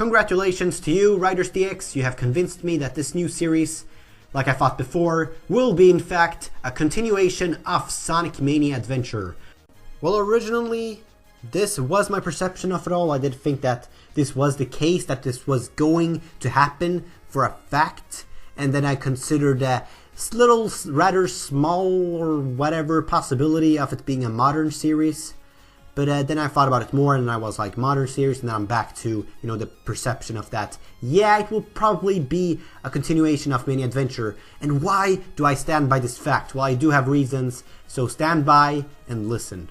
Congratulations to you, RidersDX. You have convinced me that this new series, like I thought before, will be in fact a continuation of Sonic Mania Adventure. Well, originally, this was my perception of it all. I did think that this was the case, that this was going to happen for a fact, and then I considered a little, rather small or whatever possibility of it being a modern series. But then I thought about it more and I was like, modern series, and then I'm back to, the perception of that. Yeah, it will probably be a continuation of Mania Adventure. And why do I stand by this fact? Well, I do have reasons, so stand by and listen.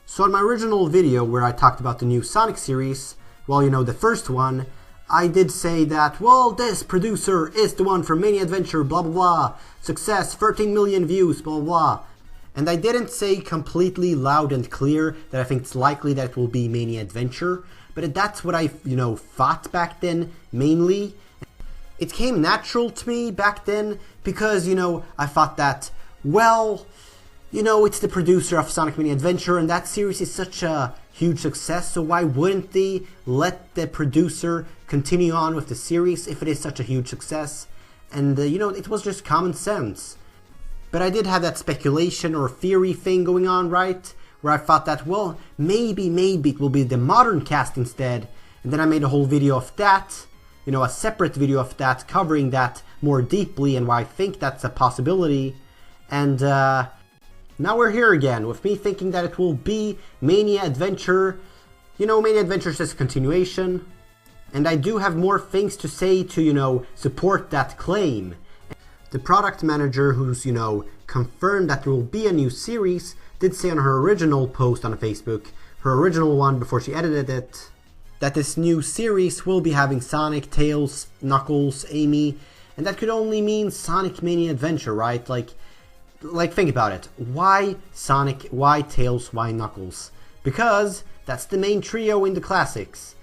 So in my original video where I talked about the new Sonic series, well, the first one, I did say that, well, this producer is the one for Mania Adventure, blah blah blah, success, 13 million views, blah blah. And I didn't say completely loud and clear that I think it's likely that it will be Mania Adventure, but that's what I, thought back then, mainly. It came natural to me back then because, I thought that, well, it's the producer of Sonic Mania Adventure and that series is such a huge success, so why wouldn't they let the producer continue on with the series if it is such a huge success? And, it was just common sense. But I did have that speculation or theory thing going on, right? Where I thought that, well, maybe it will be the modern cast instead. And then I made a whole video of that, a separate video of that, covering that more deeply and why I think that's a possibility. And now we're here again, with me thinking that it will be Mania Adventure. Mania Adventure is a continuation. And I do have more things to say to, support that claim. The product manager who's, confirmed that there will be a new series did say on her original post on Facebook, her original one before she edited it, that this new series will be having Sonic, Tails, Knuckles, Amy, and that could only mean Sonic Mania Adventure, right? Like think about it. Why Sonic, why Tails, why Knuckles? Because that's the main trio in the classics.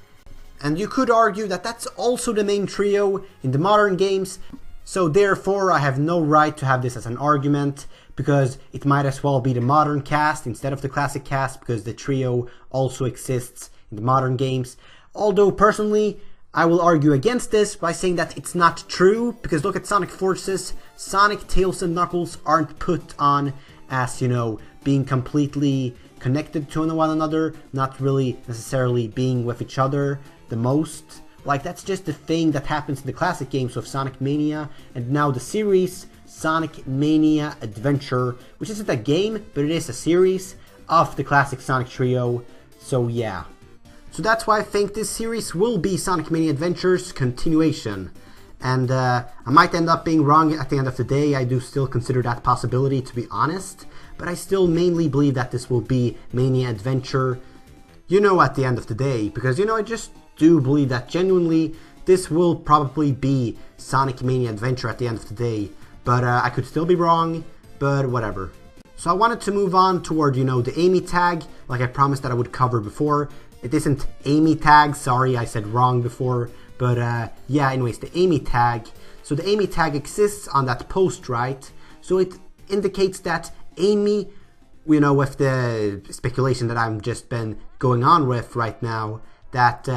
And you could argue that that's also the main trio in the modern games. So therefore, I have no right to have this as an argument, because it might as well be the modern cast instead of the classic cast, because the trio also exists in the modern games. Although personally, I will argue against this by saying that it's not true, because look at Sonic Forces, Sonic, Tails and Knuckles aren't put on as, being completely connected to one another, not really necessarily being with each other the most. Like, that's just the thing that happens in the classic games of Sonic Mania, and now the series, Sonic Mania Adventure, which isn't a game, but it is a series of the classic Sonic trio, so yeah. So that's why I think this series will be Sonic Mania Adventure's continuation. And I might end up being wrong at the end of the day. I do still consider that possibility, to be honest, but I still mainly believe that this will be Mania Adventure, at the end of the day, because, I just do believe that genuinely this will probably be Sonic Mania Adventure at the end of the day, but I could still be wrong, but whatever. So I wanted to move on toward, the Amy tag, like I promised that I would cover before. It isn't Amy tag, sorry, I said wrong before, but yeah, anyways, the Amy tag. So the Amy tag exists on that post, right? So it indicates that Amy, with the speculation that I've just been going on with right now, that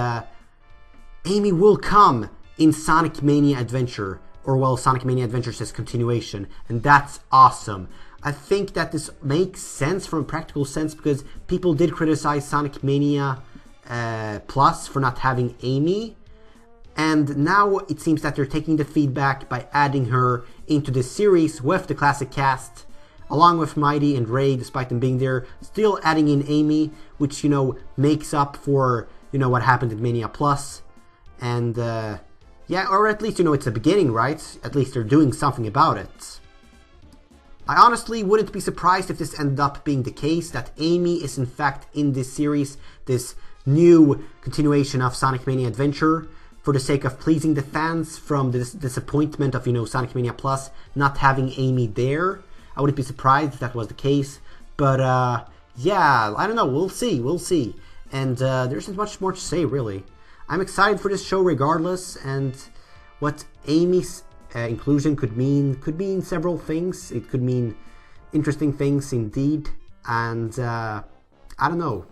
Amy will come in Sonic Mania Adventure, or well, Sonic Mania Adventure says continuation, and that's awesome. I think that this makes sense from a practical sense, because people did criticize Sonic Mania Plus for not having Amy, and now it seems that they're taking the feedback by adding her into this series with the classic cast, along with Mighty and Ray, despite them being there, still adding in Amy, which, makes up for, what happened in Mania Plus. And, yeah, or at least, it's a beginning, right? At least they're doing something about it. I honestly wouldn't be surprised if this ended up being the case, that Amy is in fact in this series, this new continuation of Sonic Mania Adventure, for the sake of pleasing the fans from the disappointment of, Sonic Mania Plus not having Amy there. I wouldn't be surprised if that was the case, but, yeah, I don't know, we'll see. And there isn't much more to say, really. I'm excited for this show regardless, and what Amy's inclusion could mean several things. It could mean interesting things indeed, and I don't know.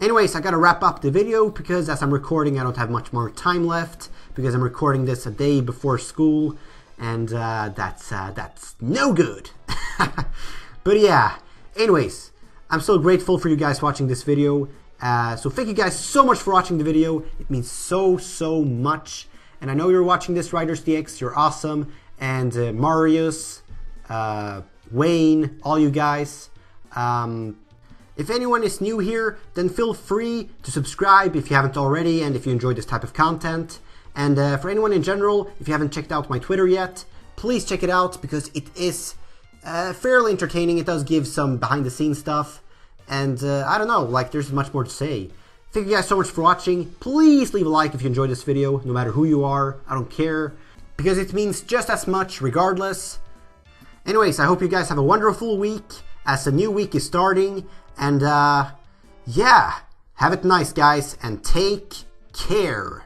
Anyways, I gotta wrap up the video because as I'm recording, I don't have much more time left because I'm recording this a day before school, and that's no good. But yeah, anyways, I'm so grateful for you guys watching this video. So thank you guys so much for watching the video. It means so much. And I know you're watching this, RidersDX. You're awesome. And Marius, Wayne, all you guys. If anyone is new here, then feel free to subscribe if you haven't already and if you enjoy this type of content. And for anyone in general, if you haven't checked out my Twitter yet, please check it out because it is fairly entertaining. It does give some behind the scenes stuff. And I don't know, like there's much more to say. Thank you guys so much for watching. Please leave a like if you enjoyed this video, no matter who you are. I don't care because it means just as much regardless. Anyways, I hope you guys have a wonderful week as a new week is starting. And yeah, have it nice guys and take care.